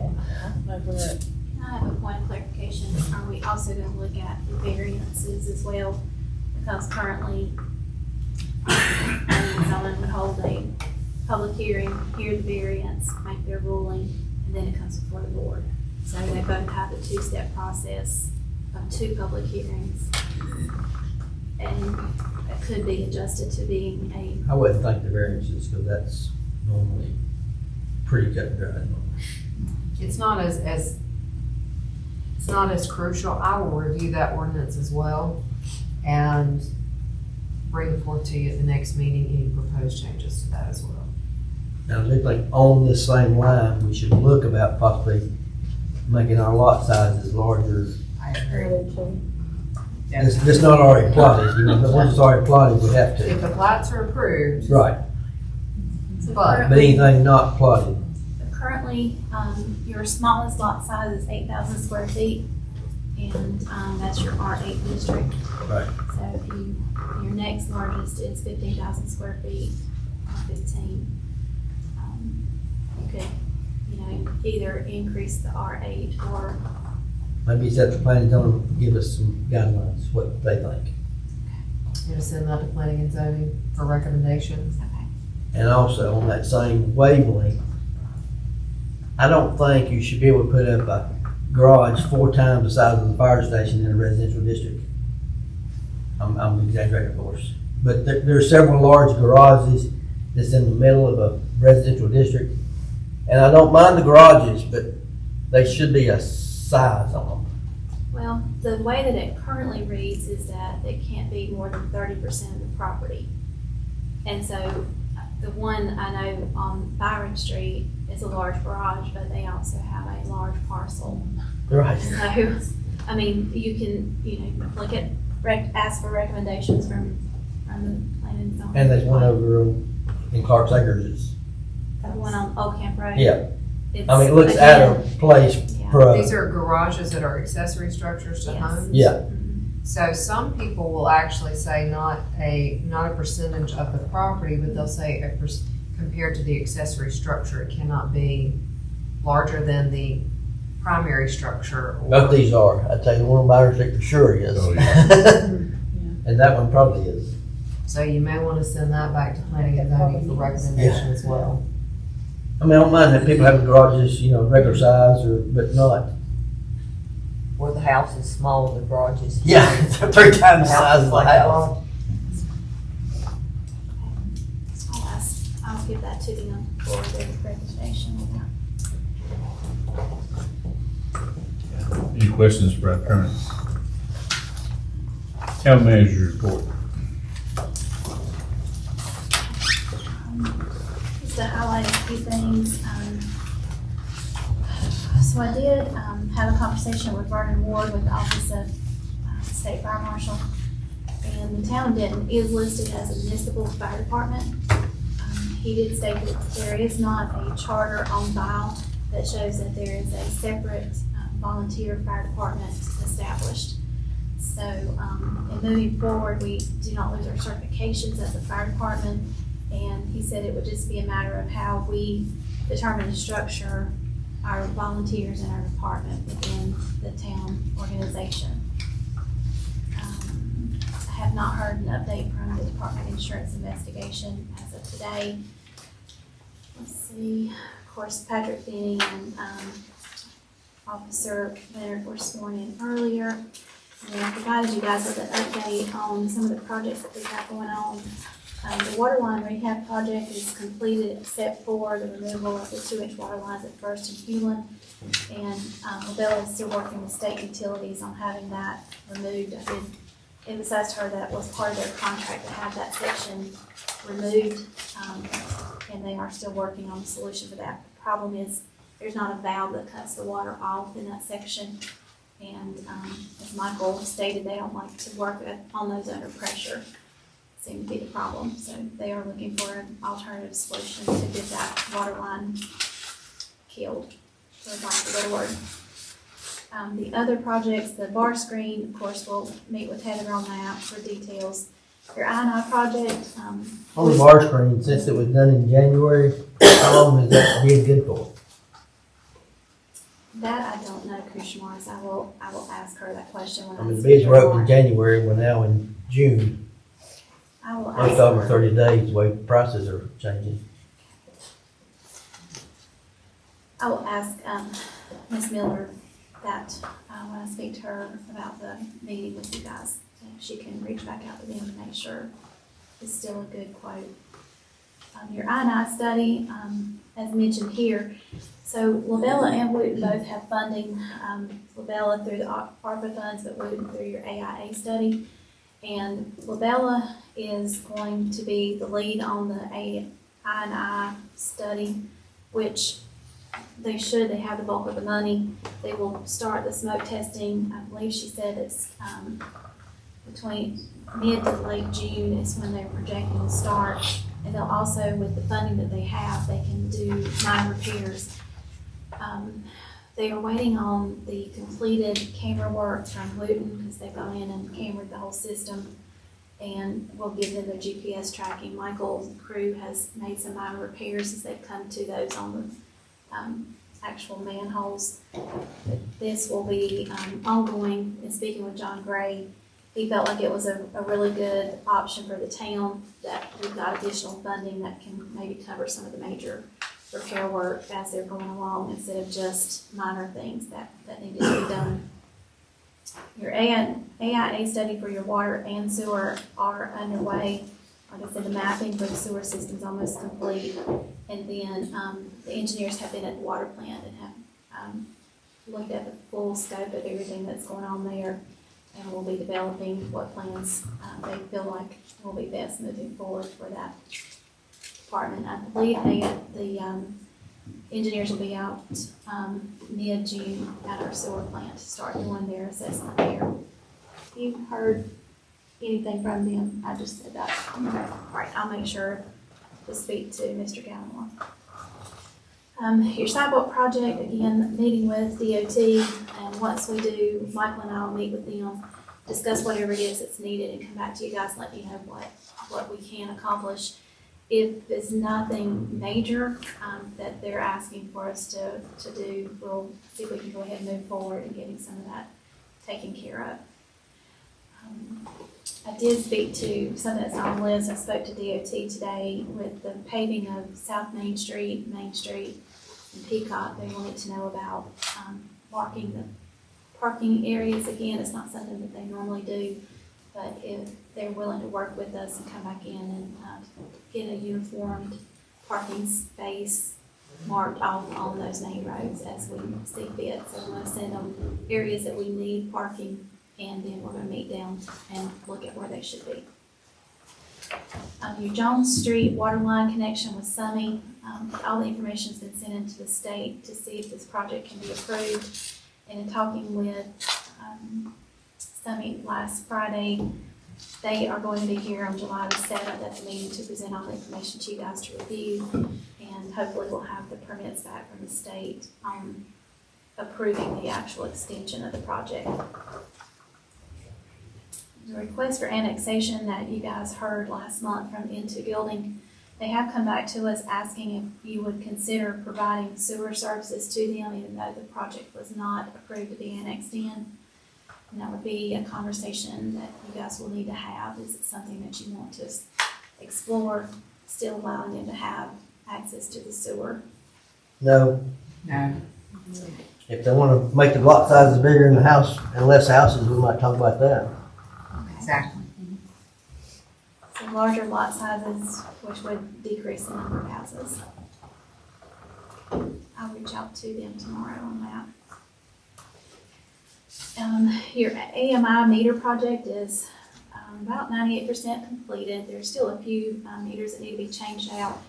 Can I have a point of clarification? Are we also going to look at the variances as well? Because currently, someone would hold a public hearing, hear the variance, make their ruling, and then it comes before the board. So they both have the 2-step process of 2 public hearings. And it could be adjusted to being I wouldn't think the variances, because that's normally pretty cut and dry. It's not as crucial. I will review that ordinance as well and bring forth to you at the next meeting any proposed changes to that as well. Now, I do think on this same line, we should look about possibly making our lot sizes larger. I agree. It's not already plotted, you know, the ones that's already plotted, we have If to. the plats are approved, Right, but but anything not plotted, currently, your smallest lot size is 8,000 square feet, and that's your R8 district. right. So if your next largest is 15,000 square feet, or 15, you could, either increase the R8 or Maybe it's at the planning zone, give us some guidelines, what they think. you know, send that to planning and zoning for recommendations. And also on that same wavelength, I don't think you should be able to put up a garage 4 times the size of the fire station in a residential district. I'm exaggerating, of course. But there are several large garages that's in the middle of a residential district. And I don't mind the garages, but they should be a size on them. Well, the way that it currently reads is that it can't be more than 30% of the property. And so the one I know on Byron Street is a large garage, but they also have a large parcel. Right. So, I mean, you can, look at, ask for recommendations from the planning and zoning. And there's one over in Clark's Acres. It's, The one on Old Camp Road. yeah. It's, I mean, it looks at a place Yeah. for These are garages that are accessory structures to Yes. homes. yeah. So some people will actually say not a percentage of the property, but they'll say compared to the accessory structure, it cannot be larger than the primary structure. Or, Both these are. I tell you, one on Byron Street for sure is. Oh, yeah. And that one probably is. so you may want to send that back to planning and zoning for recommendation as well. I mean, I don't mind that people having garages, regular size, but not. Where the house is small, the garage is. Yeah, 3 times the size of the house. I'll give that to them for their recommendation. Any questions for our attorney? Town manager's report. Just to highlight a few things. So I did have a conversation with Vernon Ward with the Office of State Fire Marshal. And the town of Denton is listed as a municipal fire department. He did state that there is not a charter on file that shows that there is a separate volunteer fire department established. So in moving forward, we do not lose our certifications as a fire department. And he said it would just be a matter of how we determine the structure our volunteers in our department within the town organization. I have not heard an update from the Department of Insurance investigation as of today. Let's see, of course, Patrick Finnie and Officer Leonard were sworn in earlier. And I provided you guys with an update on some of the projects that we have going on. The water line rehab project is completed except for the removal of the 2-inch water lines at First and Hewlin. And Labella is still working with state utilities on having that removed. I did emphasize to her that was part of their contract to have that section removed. And they are still working on a solution for that. The problem is there's not a valve that cuts the water off in that section. And as Michael stated, they don't like to work on those under pressure. Seems to be the problem. So they are looking for an alternative solution to get that water line killed, for lack of a better word. The other projects, the bar screen, of course, we'll meet with Heather on that for details. Your I&I project. On the bar screen, since it was done in January, how long is that being good for? That I don't know, Commissioner Morris. I will ask her that question when I mean, the speak bids to were her up in tomorrow. January, we're now in June. I will ask Most over her. 30 days, the way prices are changing. I will ask Ms. Miller that when I speak to her about the meeting with you guys, if she can reach back out to them and make sure it's still a good quote. Your I&I study, as mentioned here, so Labella and Wooten both have funding. Labella through the ARPA funds, but Wooten through your AIA study. And Labella is going to be the lead on the I&I study, which they have the bulk of the money. They will start the smoke testing. I believe she said it's between mid to late June is when they're projecting to start. And they'll also, with the funding that they have, they can do minor repairs. They are waiting on the completed camera work from Wooten because they've gone in and cameraed the whole system, and we'll give them their GPS tracking. Michael's crew has made some minor repairs as they've come to those on the actual manholes. This will be ongoing. And speaking with John Gray, he felt like it was a really good option for the town, that we've got additional funding that can maybe cover some of the major repair work as they're going along instead of just minor things that needed to be done. Your AIA study for your water and sewer are underway. Like I said, the mapping for the sewer system is almost complete. And then the engineers have been at the water plant and have looked at the full scope of everything that's going on there. And we'll be developing what plans they feel like will be best moving forward for that department. I believe the engineers will be out mid-June at our sewer plant to start doing their assessment there. If you've heard anything from them, I just said that. All right, I'll make sure to speak to Mr. Gallimore. Your sidewalk project, again, meeting with DOT, and once we do, Michael and I will meet with them, discuss whatever it is that's needed, and come back to you guys and let you know what we can accomplish. If it's nothing major that they're asking for us to do, we'll see if we can go ahead and move forward and getting some of that taken care of. I did speak to something that's on the list. I spoke to DOT today with the paving of South Main Street, and Peacock. They wanted to know about marking the parking areas again. It's not something that they normally do, but if they're willing to work with us and come back in and get a uniformed parking space marked off on those main roads as we see fit. So we're going to send them areas that we need parking, and then we're going to meet down and look at where they should be. Your Jones Street water line connection with Summey, all the information has been sent into the state to see if this project can be approved. And in talking with Summey last Friday, they are going to be here on July the 7th at the meeting to present all the information to you guys to review, and hopefully we'll have the permits back from the state on approving the actual extension of the project. The request for annexation that you guys heard last month from Into Building, They have come back to us asking if you would consider providing sewer services to them, even though the project was not approved to be annexed in. And that would be a conversation that you guys will need to have. Is it something that you want to explore, still allowing them to have access to the sewer? No, No. if they wanna make the lot sizes bigger in the house and less houses, we might talk about that. Exactly. So larger lot sizes, which would decrease the number of houses. I'll reach out to them tomorrow on that. Your AMI meter project is about 98% completed. There's still a few meters that need to be changed out.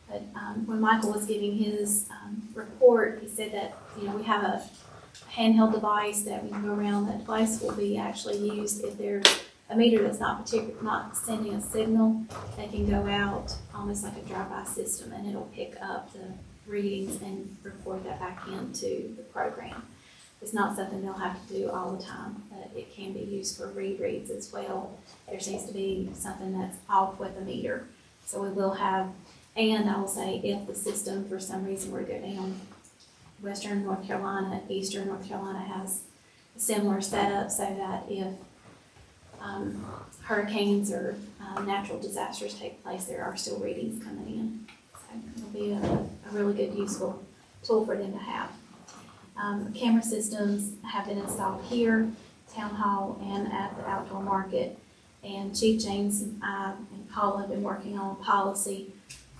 But when Michael was giving his report, he said that, you know, we have a handheld device that we can go around. That device will be actually used if there's a meter that's not sending a signal. They can go out almost like a drive-by system, and it'll pick up the readings and report that back into the program. It's not something they'll have to do all the time, but it can be used for reads as well. There seems to be something that's off with the meter. So we will have, and I will say if the system for some reason were to go down, western North Carolina, eastern North Carolina has a similar setup so that if hurricanes or natural disasters take place, there are still readings coming in. So it'll be a really good, useful tool for them to have. Camera systems have been installed here, Town Hall, and at the outdoor market. And Chief James and I and Paul have been working on policy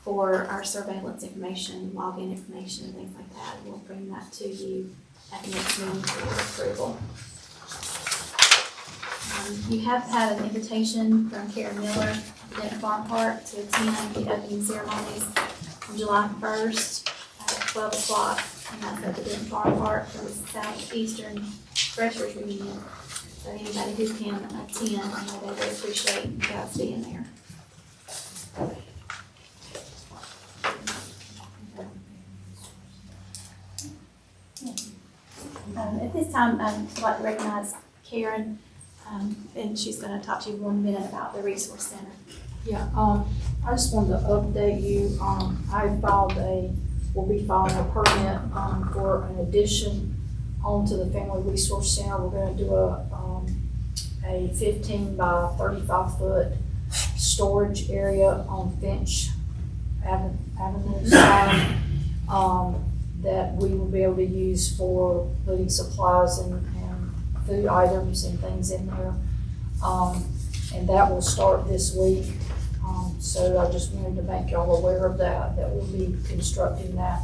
for our surveillance information, login information, and things like that. We'll bring that to you at the next meeting for your approval. You have had an invitation from Karen Miller at Denton Farm Park to attend the opening ceremonies on July 1st at 12 o'clock. And that's at the Denton Farm Park for the Southeastern Freshers Reunion. So anybody who can attend, I know they really appreciate you guys being there. At this time, I'd like to recognize Karen, and she's going to talk to you 1 minute about the Resource Center. Yeah, I just wanted to update you. We'll be filing a permit for an addition onto the Family Resource Center. We're going to do a 15 by 35 foot storage area on Finch Avenue side that we will be able to use for putting supplies and food items and things in there. And that will start this week. So I just wanted to make y'all aware of that we'll be constructing that.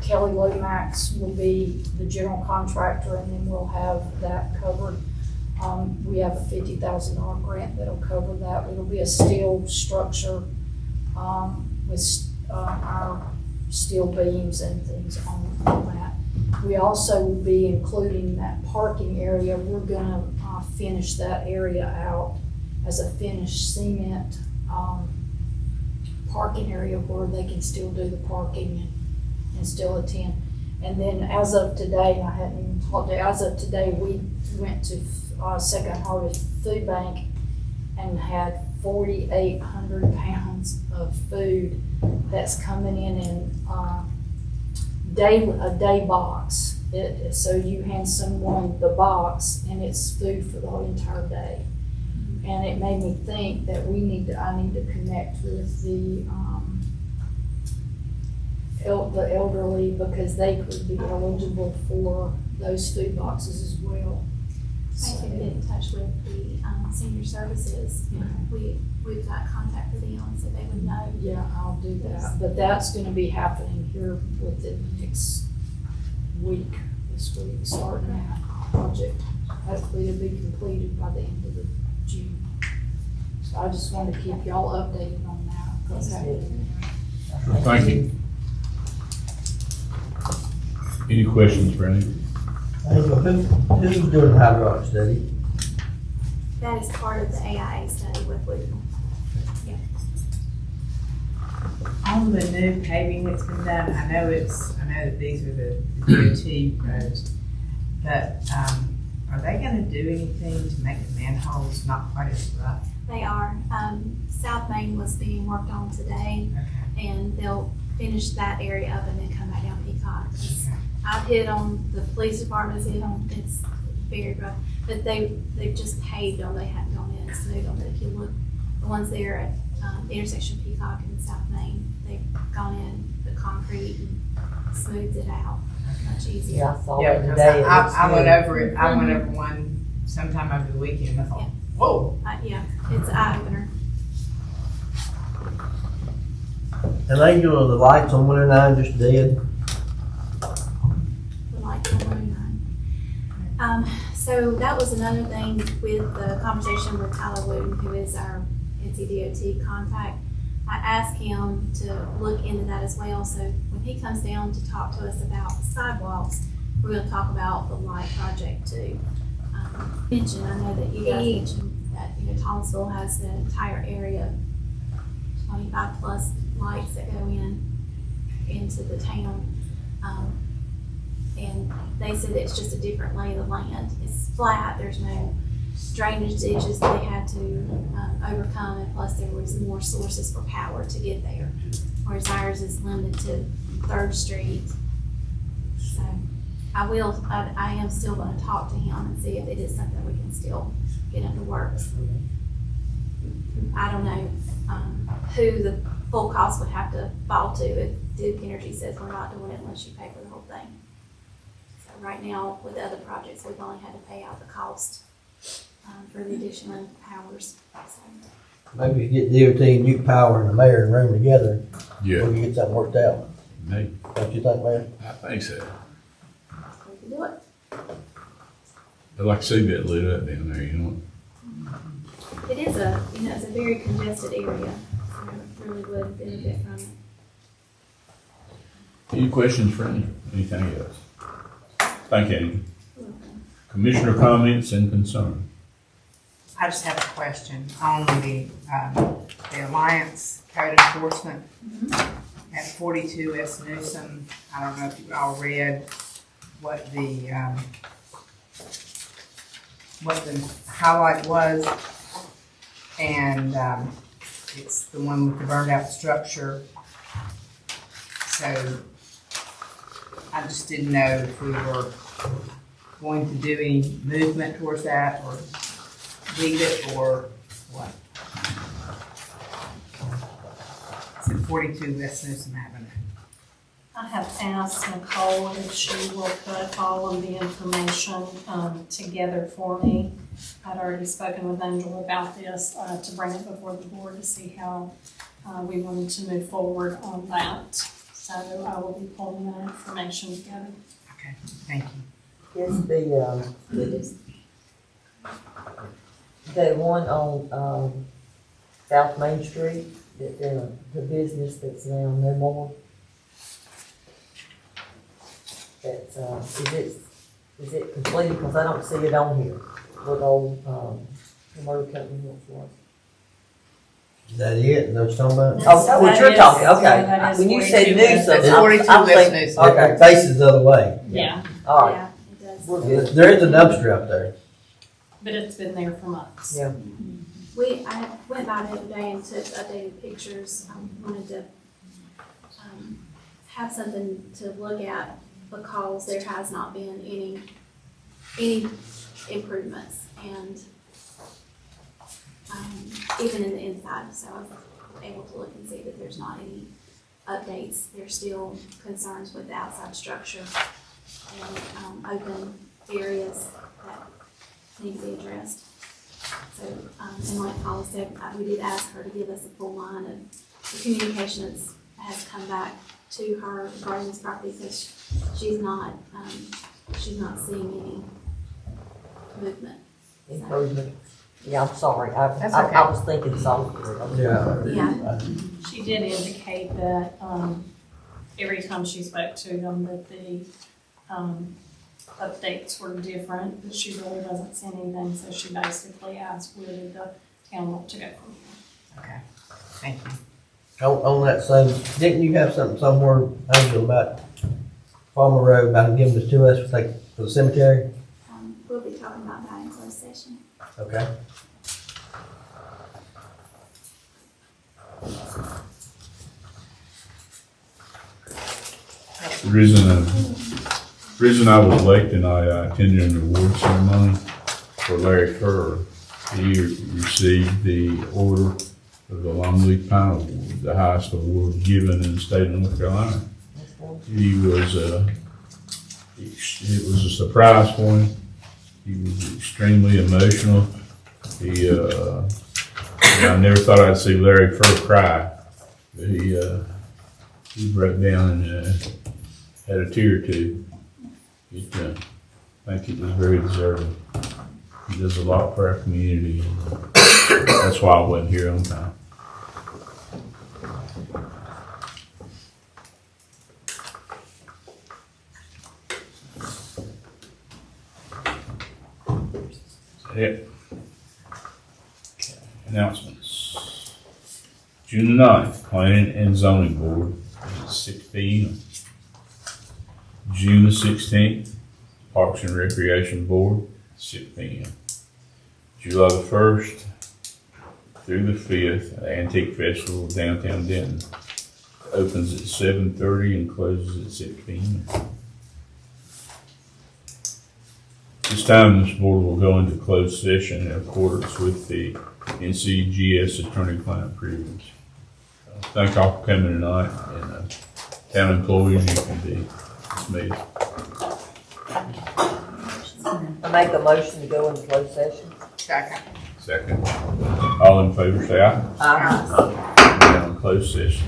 Kelly Lomax will be the general contractor, and then we'll have that covered. We have a $50,000 grant that'll cover that. It'll be a steel structure with our steel beams and things on that. We also will be including that parking area. We're gonna finish that area out as a finished cement parking area where they can still do the parking and still attend. And then as of today, I hadn't even talked to you, as of today, we went to Second Harvest Food Bank and had 4,800 pounds of food that's coming in a day box. So you hand someone the box and it's food for the whole entire day. And it made me think that I need to connect with the elderly, because they could be eligible for those food boxes as well. I can get in touch with the senior services. We've got contact for them, so they would know. Yeah, I'll do that. But that's going to be happening here within the next week, this week, starting that project. Hopefully it'll be completed by the end of June. So I just wanted to keep y'all updated on that. What's happening there. Thank you. Any questions, Brandon? Who's doing the hydraulic study? That is part of the AIA study with Louisville. On the new paving that's been done, I know that these are the DOT roads, but are they gonna do anything to make the manholes not quite as rough? They are. South Main was being worked on today, and they'll finish that area up and then come back down Peacock. I've hit on, the police department's hit on, it's very rough, but they've just paved them, they haven't gone in and smoothed them, but if you look, the ones there at, the intersection Peacock and South Main, they've gone in the concrete and smoothed it out much easier. Yeah, because I went over it, I went over one sometime over the weekend, I thought, whoa. Yeah, it's an eye opener. And Angel, are the lights on 109 just dead? The lights on 109. So that was another thing with the conversation with Tyler Wooten, who is our NCDOT contact. I asked him to look into that as well, so when he comes down to talk to us about sidewalks, we're gonna talk about the light project too. I know that you guys mentioned that, Thomasville has the entire area, 25 plus lights that go into the town. And they said it's just a different lay of the land. It's flat, there's no drainage ditches they had to overcome, and plus there was more sources for power to get there. Whereas ours is limited to 3rd Street. So I am still gonna talk to him and see if it is something we can still get into works. I don't know who the full cost would have to fall to if Duke Energy says we're not doing it unless you pay for the whole thing. So right now, with the other projects, we've only had to pay out the cost for the additional hours. So. Maybe you get DOT and Duke Power and the mayor in the room together. Yeah. We can get something worked out. Maybe. Don't you think, Mayor? I think so. We can do it. I'd like to see that lit up down there, It is it's a very congested area, so it really would benefit from it. Any questions for any, anything else? Thank you, Angel. Commissioner comments and concerns. I just have a question on the Alliance Code Enforcement at 42 S. Newsom. I don't know if you all read what the highlight was, and it's the one with the burned out structure. So I just didn't know if we were going to do any movement towards that, or leave it, or what? It's at 42 West Newsom Avenue. I have asked Nicole if she will put all of the information together for me. I'd already spoken with Angel about this to bring it before the board to see how we wanted to move forward on that. So I will be pulling that information together. Okay, thank you. Is the one on South Main Street, the business that's now no more? That's is it completed? Because I don't see it on here. What old motor company it was? Is that it? Is that what you're talking about? Oh, that's what you're talking, okay. that is When you 42 said West. Newsom, It's 42 I'm West thinking, Newsom. okay, It faces the other way. Yeah, all right. Yeah, it does. We're good. There is a dumpster up there. but it's been there for months. Yeah. I went by the other day and took updated pictures. I wanted to have something to look at because there has not been any improvements, and even in the inside. So I was able to look and see that there's not any updates. There's still concerns with the outside structure and open areas that need to be addressed. So, and like Paula said, we did ask her to give us a full line of the communication that has come back to her regarding this property, because she's not seeing any movement. Improvement. Yeah, I'm sorry. That's I okay. was thinking something. Yeah. She did indicate that every time she spoke to them that the updates were different, but she really doesn't see anything, so she basically asked where did the town want to go from here. Okay, thank you. On that same, didn't you have something somewhere, Angel, about Farmer Road, about giving this to us for the cemetery? We'll be talking about that in closed session. Okay. The reason I was late tonight, I attended an award ceremony for Larry Furr. He received the order of the Longleaf Pine Award, the highest award given in the state of North Carolina. He was, it was a surprise for him. He was extremely emotional. I never thought I'd see Larry Furr cry, but he broke down and had a tear or two. I think it was very deserving. He does a lot for our community, and that's why I wasn't here on time. Yep. Announcements. June 9th, Planning and Zoning Board at 6 p.m. June the 16th, Parks and Recreation Board, 6 p.m. July the 1st through the 5th, the Antique Festival of Downtown Denton. Opens at 7:30 and closes at 6 p.m. This time, this board will go into closed session in accordance with the NCGS attorney-client privilege. Thank all for coming tonight, and town employees, you can be dismissed. I make a motion to go into closed session. Second. All in favor, say aye. Aye. We're now in closed session.